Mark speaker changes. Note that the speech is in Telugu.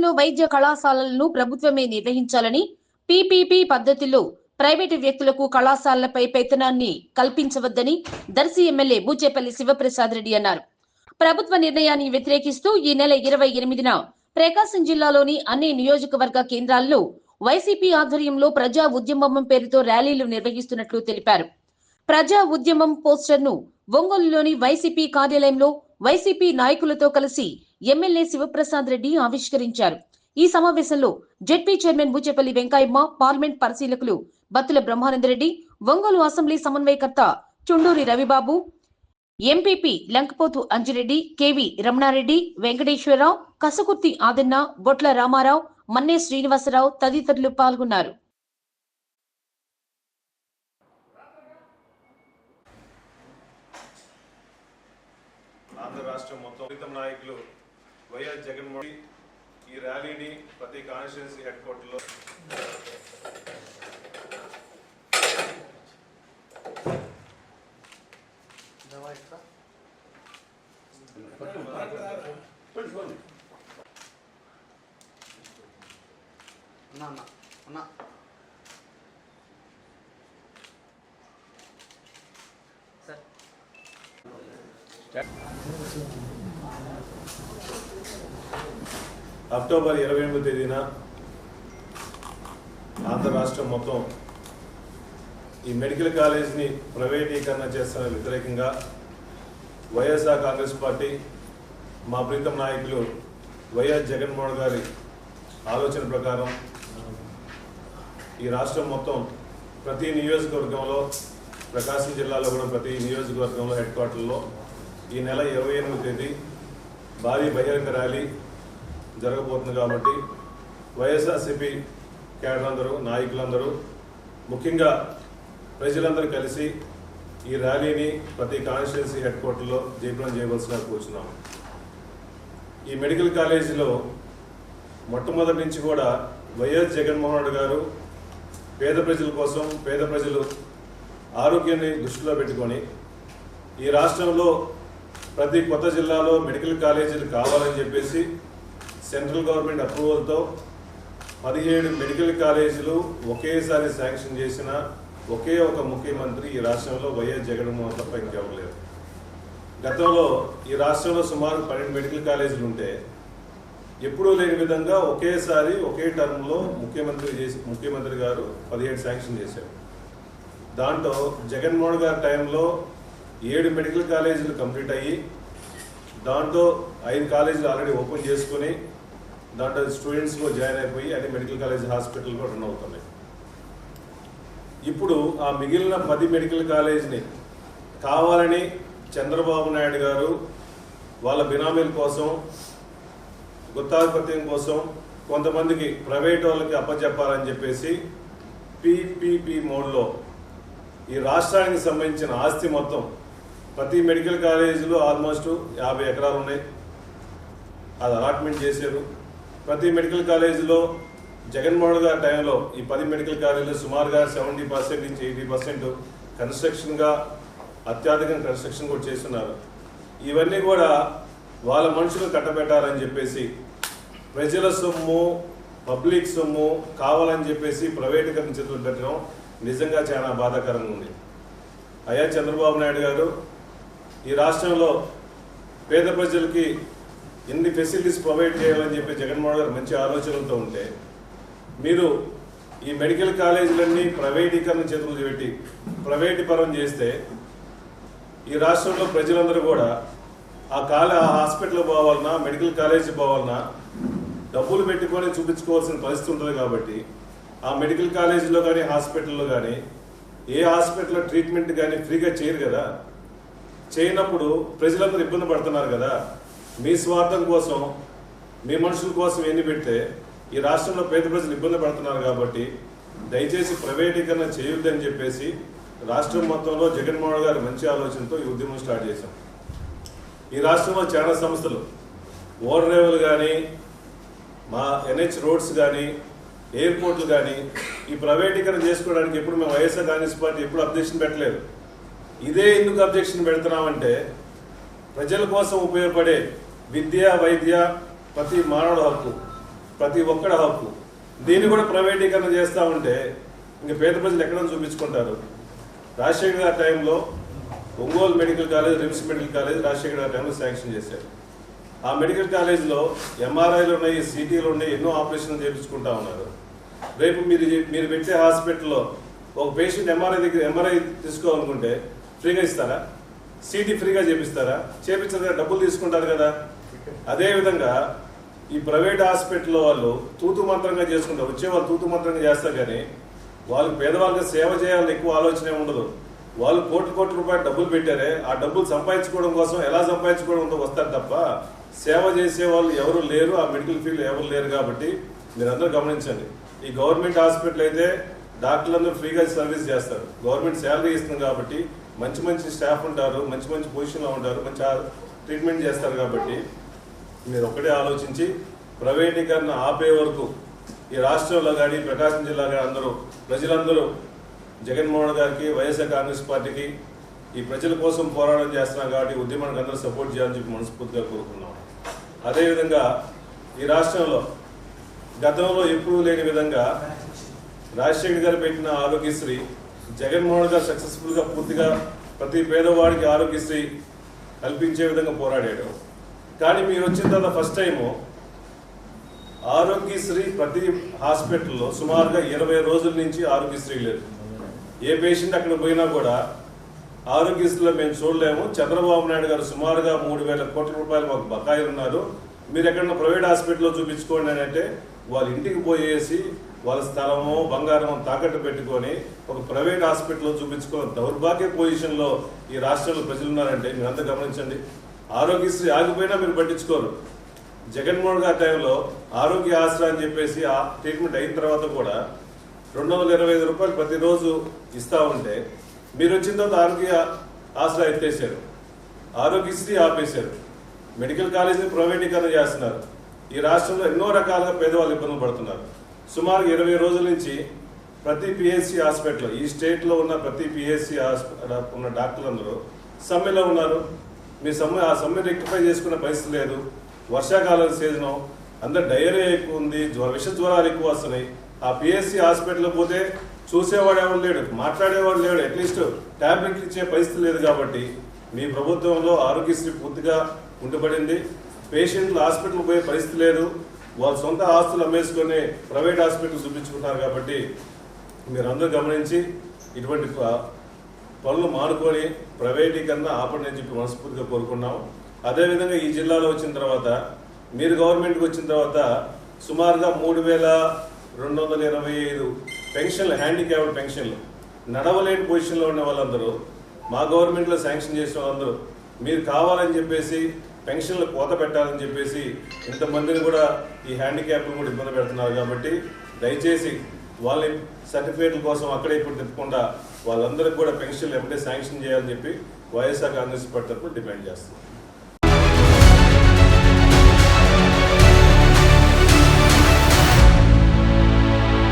Speaker 1: రాష్ట్రంలో వైద్య కళాశాలలను ప్రభుత్వమే నిర్వహించాలని, పీపీపీ పద్ధతిలో ప్రైవేటు వ్యక్తులకు కళాశాలలపై పెత్తనాన్ని కల్పించవద్దని దర్శి ఎమ్మెల్యే బూచేపల్లి శివప్రసాద్ రెడ్డి అన్నారు. ప్రభుత్వ నిర్ణయాన్ని వ్యతిరేకిస్తూ ఈ నెల 28న ప్రకాశం జిల్లాలోని అన్ని నియోజకవర్గ కేంద్రాల్లో వైసీపీ ఆధ్వర్యంలో ప్రజా ఉద్యమం పేరుతో ర్యాలీలు నిర్వహిస్తున్నట్లు తెలిపారు. ప్రజా ఉద్యమం పోస్టర్ను ఒంగోలులోని వైసీపీ కార్యాలయంలో వైసీపీ నాయకులతో కలిసి ఎమ్మెల్యే శివప్రసాద్ రెడ్డి ఆవిష్కరించారు. ఈ సమావేశంలో ZP chairman Boochepalli Venkayamma, parliament పరిశీలకులు బత్తుల బ్రహ్మానందరెడ్డి, ఒంగోలు అసెంబ్లీ సమన్వయకర్త చుండూరి రవిబాబు, ఎంపీపీ లంకపోతు అంజిరెడ్డి, కేవి రమణారెడ్డి, వెంకటేశ్వరరావు, కసకుర్తి ఆదన్న, బొట్ల రామారావు, మన్నే శ్రీనివాసరావు తదితరులు పాల్గొన్నారు.
Speaker 2: ఆంధ్ర రాష్ట్రం మొత్తం ప్రీతం నాయకులు వైఎస్ జగన్మోహన్ ఈ ర్యాలీని ప్రతి కాన్స్టిట్యున్సీ హెడ్ క్వార్టర్లో అక్టోబర్ 28వ తేదీన ఆంధ్ర రాష్ట్రం మొత్తం ఈ మెడికల్ కాలేజీని ప్రైవేటీకరణ చేస్తున్న వ్యతిరేకంగా వైఎస్ఆర్ కాంగ్రెస్ పార్టీ మా ప్రీతం నాయకులు వైఎస్ జగన్మోహన్ గారి ఆలోచన ప్రకారం ఈ రాష్ట్రం మొత్తం ప్రతి నియోజకవర్గంలో, ప్రకాశం జిల్లాలో కూడా ప్రతి నియోజకవర్గంలో హెడ్ క్వార్టర్లో ఈ నెల 28వ తేదీ భారీ బహిరంగ ర్యాలీ జరగబోతుంది. కాబట్టి వైఎస్ఆర్సీపీ క్యాడర్ అందరూ, నాయకులందరూ, ముఖ్యంగా ప్రజలందరూ కలిసి ఈ ర్యాలీని ప్రతి కాన్స్టిట్యున్సీ హెడ్ క్వార్టర్లో జయప్రదం చేయవలసిగా కూర్చున్నాము. ఈ మెడికల్ కాలేజీలో మొట్టమొదటి నుంచి కూడా వైఎస్ జగన్మోహన్ రెడ్డి గారు పేద ప్రజల కోసం, పేద ప్రజలు ఆరోగ్యాన్ని దృష్టిలో పెట్టుకొని ఈ రాష్ట్రంలో ప్రతి కొత్త జిల్లాలో మెడికల్ కాలేజీలు కావాలని చెప్పేసి సెంట్రల్ గవర్నమెంట్ అప్రూవల్తో 17 మెడికల్ కాలేజీలు ఒకేసారి శాంక్షన్ చేసిన ఒకే ఒక ముఖ్యమంత్రి ఈ రాష్ట్రంలో వైఎస్ జగన్మోహన్ తప్ప ఇంకెవరు లేరు. గతంలో ఈ రాష్ట్రంలో సుమారు 12 మెడికల్ కాలేజీలు ఉంటే ఎప్పుడూ లేని విధంగా ఒకేసారి ఒకే టర్మ్లో ముఖ్యమంత్రి గారు 17 శాంక్షన్ చేశారు. దాంట్లో జగన్మోహన్ గారి టైంలో 7 మెడికల్ కాలేజీలు కంప్లీట్ అయ్యి దాంట్లో 5 కాలేజీలు ఆల్రెడీ ఓపెన్ చేసుకుని దాంట్లో స్టూడెంట్స్ కూడా జాయిన్ అయిపోయి అన్ని మెడికల్ కాలేజ్ హాస్పిటల్ కూడా రన్ అవుతున్నాయి. ఇప్పుడు ఆ మిగిలిన 10 మెడికల్ కాలేజీని కావాలని చంద్రబాబు నాయుడు గారు వాళ్ళ బినామీల కోసం, గుత్తాధిపత్యం కోసం కొంతమందికి ప్రైవేట్ వాళ్ళకి అప్పచెప్పాలని చెప్పేసి పీపీపీ మోడ్లో ఈ రాష్ట్రానికి సంబంధించిన ఆస్తి మొత్తం ప్రతి మెడికల్ కాలేజీలో ఆల్మోస్ట్ 50 ఎకరాలు ఉన్నాయి, అది అలాట్మెంట్ చేశారు. ప్రతి మెడికల్ కాలేజీలో జగన్మోహన్ గారి టైంలో ఈ 10 మెడికల్ కాలేజీలో సుమారుగా 70% నుంచి 80% కన్స్ట్రక్షన్గా, అత్యధికంగా కన్స్ట్రక్షన్ కూడా చేస్తున్నారు. ఇవన్నీ కూడా వాళ్ళ మనుషులు కట్టబెట్టాలని చెప్పేసి ప్రజల సొమ్ము, పబ్లిక్ సొమ్ము కావాలని చెప్పేసి ప్రైవేటీకరణ చేతులు పెట్టడం నిజంగా చాలా బాధాకరంగా ఉంది. అయ్యా చంద్రబాబు నాయుడు గారు ఈ రాష్ట్రంలో పేద ప్రజలకి ఎన్ని ఫెసిలిటీస్ ప్రొవైడ్ చేయాలని చెప్పి జగన్మోహన్ గారు మంచి ఆలోచనలతో ఉంటే మీరు ఈ మెడికల్ కాలేజీలన్నీ ప్రైవేటీకరణ చేతులు పెట్టి ప్రైవేటీకరణ చేస్తే ఈ రాష్ట్రంలో ప్రజలందరూ కూడా ఆ హాస్పిటల్ పోవాలన్నా, మెడికల్ కాలేజీ పోవాలన్నా డబ్బులు పెట్టుకొని చూపించుకోవాల్సిన పరిస్థితి ఉంటుంది. కాబట్టి ఆ మెడికల్ కాలేజీలో కానీ, హాస్పిటల్లో కానీ, ఏ హాస్పిటల్లో ట్రీట్మెంట్ కానీ ఫ్రీగా చేయరు కదా. చేయనప్పుడు ప్రజలందరూ ఇబ్బంది పడుతున్నారు కదా. మీ స్వార్థం కోసం, మీ మనుషుల కోసం ఎన్ని పెడితే ఈ రాష్ట్రంలో పేద ప్రజలు ఇబ్బంది పడుతున్నారు. కాబట్టి దయచేసి ప్రైవేటీకరణ చేయొద్దని చెప్పేసి రాష్ట్రం మొత్తంలో జగన్మోహన్ గారు మంచి ఆలోచనతో ఈ ఉద్యమం స్టార్ట్ చేశాం. ఈ రాష్ట్రంలో చాలా సంస్థలు, ఓడరేవులు కానీ, మా NH రోడ్స్ కానీ, ఎయిర్పోర్ట్లు కానీ ఈ ప్రైవేటీకరణ చేసుకోవడానికి ఎప్పుడు మేము వైఎస్ఆర్ కాంగ్రెస్ పార్టీ ఎప్పుడు అబ్జెక్షన్ పెట్టలేదు. ఇదే ఎందుకు అబ్జెక్షన్ పెడుతున్నామంటే ప్రజల కోసం ఉపయోగపడే విద్య, వైద్య, ప్రతి మానవుడు హక్కు ప్రతి ఒక్కడి హక్కు. దీన్ని కూడా ప్రైవేటీకరణ చేస్తూ ఉంటే ఇంక పేద ప్రజలు ఎక్కడ చూపించుకుంటారు? రాజశేఖర్ గారి టైంలో Ongole medical college, RIMS medical college Rajasekhar గారి టైంలో శాంక్షన్ చేశారు. ఆ మెడికల్ కాలేజ్లో ఎంఆర్ఐలు ఉన్నాయి, సిటీలు ఉన్నాయి, ఎన్నో ఆపరేషన్లు చేయించుకుంటా ఉన్నారు. రేపు మీరు పెట్టే హాస్పిటల్లో ఒక పేషెంట్ ఎంఆర్ఐ తీసుకోవాలనుకుంటే ఫ్రీగా ఇస్తారా? సిటీ ఫ్రీగా చేపిస్తారా? చేపించారు కదా, డబ్బులు తీసుకుంటారు కదా. అదేవిధంగా ఈ ప్రైవేట్ హాస్పిటల్లో వాళ్ళు తూతు మంత్రంగా చేసుకుంటారు. వచ్చేవాళ్ళు తూతు మంత్రంగా చేస్తారు, కానీ వాళ్ళు పేదవాళ్ళకి సేవ చేయాలని ఎక్కువ ఆలోచన ఉండదు. వాళ్ళు కోట్ల రూపాయలు డబ్బులు పెట్టారే, ఆ డబ్బులు సంపాదించుకోవడం కోసం ఎలా సంపాదించుకోవడంతో వస్తారు తప్ప సేవ చేసే వాళ్ళు ఎవరు లేరు. ఆ మెడికల్ ఫీల్డ్ ఎవరు లేరు. కాబట్టి మీరందరూ గమనించండి. ఈ గవర్నమెంట్ హాస్పిటల్ అయితే డాక్టర్లందరూ ఫ్రీగా సర్వీస్ చేస్తారు. గవర్నమెంట్ శాలరీ ఇస్తుంది కాబట్టి మంచి స్టాఫ్ ఉంటారు, మంచి పొజిషన్లో ఉంటారు, మంచి ట్రీట్మెంట్ చేస్తారు. కాబట్టి మీరు ఒక్కటే ఆలోచించి ప్రైవేటీకరణ ఆపే వరకు ఈ రాష్ట్రంలో కానీ ప్రకాశం జిల్లా కానీ ప్రజలందరూ జగన్మోహన్ గారికి, వైఎస్ఆర్ కాంగ్రెస్ పార్టీకి ఈ ప్రజల కోసం పోరాటం చేస్తున్నాం కాబట్టి ఉద్యమానికి అందరూ సపోర్ట్ చేయాలని చెప్పి మనస్ఫూర్తిగా కోరుకున్నాం. అదేవిధంగా ఈ రాష్ట్రంలో గతంలో ఎప్పుడూ లేని విధంగా రాజశేఖర్ గారు పెట్టిన ఆరోగ్యశ్రీ జగన్మోహన్ గారు సక్సెస్ఫుల్గా పూర్తిగా ప్రతి పేదవాడికి ఆరోగ్యశ్రీ కల్పించే విధంగా పోరాడాడు. కానీ మీరు వచ్చిన తర్వాత ఫస్ట్ టైము ఆరోగ్యశ్రీ ప్రతి హాస్పిటల్లో సుమారుగా 20 రోజుల నుంచి ఆరోగ్యశ్రీ లేదు. ఏ పేషెంట్ అక్కడ పోయినా కూడా ఆరోగ్యశ్రీలో మేము చూడలేము. చంద్రబాబు నాయుడు గారు సుమారుగా 3,000 కోట్ల రూపాయలు మాకు బకాయిలు ఉన్నారు, మీరు ఎక్కడన్నా ప్రైవేట్ హాస్పిటల్లో చూపించుకోండి అని అంటే వాళ్ళ ఇంటికి పోయేసి వాళ్ళ స్థలమో బంగారమో తాకట్టు పెట్టుకొని ఒక ప్రైవేట్ హాస్పిటల్లో చూపించుకున్న దౌర్భాగ్య పొజిషన్లో ఈ రాష్ట్రంలో ప్రజలు ఉన్నారంటే మీరంతా గమనించండి. ఆరోగ్యశ్రీ ఆగిపోయినా మీరు పట్టించుకోరు. జగన్మోహన్ గారి టైంలో ఆరోగ్య ఆసరా అని చెప్పేసి ఆ ట్రీట్మెంట్ అయిన తర్వాత కూడా 225 రూపాయలు ప్రతిరోజు ఇస్తూ ఉంటే మీరు వచ్చిన తర్వాత ఆరోగ్య ఆసరా ఎత్తేసారు, ఆరోగ్యశ్రీ ఆపేశారు, మెడికల్ కాలేజీని ప్రైవేటీకరణ చేస్తున్నారు. ఈ రాష్ట్రంలో ఎన్నో రకాలుగా పేదవాళ్ళు ఇబ్బందులు పడుతున్నారు. సుమారు 20 రోజుల నుంచి ప్రతి పిహెచ్సి హాస్పిటల్, ఈ స్టేట్లో ఉన్న ప్రతి పిహెచ్సి హాస్పిటల్ ఉన్న డాక్టర్లందరూ సమ్మెలో ఉన్నారు. మీ ఆ సమ్మె రెక్టిఫై చేసుకునే పరిస్థితి లేదు. వర్షాకాలం సీజను, అందరు డయేరియా ఎక్కువ ఉంది, విష జ్వరాలు ఎక్కువ వస్తున్నాయి. ఆ పిహెచ్సి హాస్పిటల్ పోతే చూసేవాడు ఎవరు లేడు, మాట్లాడేవాడు లేడు, అట్లీస్ట్ ట్యాబ్లెట్లు ఇచ్చే పరిస్థితి లేదు. కాబట్టి మీ ప్రభుత్వంలో ఆరోగ్యశ్రీ పూర్తిగా ఉండిపడింది. పేషెంట్లు హాస్పిటల్ పోయే పరిస్థితి లేదు, వాళ్ళ సొంత ఆస్తులు అమ్మేసుకొని ప్రైవేట్ హాస్పిటల్ చూపించుకుంటారు. కాబట్టి మీరందరూ గమనించి ఇటువంటి పనులు మానుకొని ప్రైవేటీకరణ ఆపండి అని చెప్పి మనస్ఫూర్తిగా కోరుకున్నాం. అదేవిధంగా ఈ జిల్లాలో వచ్చిన తర్వాత మీరు గవర్నమెంట్కి వచ్చిన తర్వాత సుమారుగా 3,225 పెన్షన్లు, హ్యాండిక్యాప్డ్ పెన్షన్లు, నడవలేని పొజిషన్లో ఉన్న వాళ్ళందరూ మా గవర్నమెంట్లో శాంక్షన్ చేసిన వాళ్ళందరూ మీరు కావాలని చెప్పేసి పెన్షన్లు కోత పెట్టాలని చెప్పేసి ఇంతమందిని కూడా ఈ హ్యాండిక్యాప్లు కూడా ఇబ్బంది పెడుతున్నారు. కాబట్టి దయచేసి వాళ్ళ సర్టిఫికేట్ల కోసం అక్కడే ఇప్పుడు తిప్పకుండా వాళ్ళందరికీ కూడా పెన్షన్లు ఎప్పుడే శాంక్షన్ చేయాలని చెప్పి వైఎస్ఆర్ కాంగ్రెస్ పార్టీ తరఫున డిమాండ్ చేస్తాం.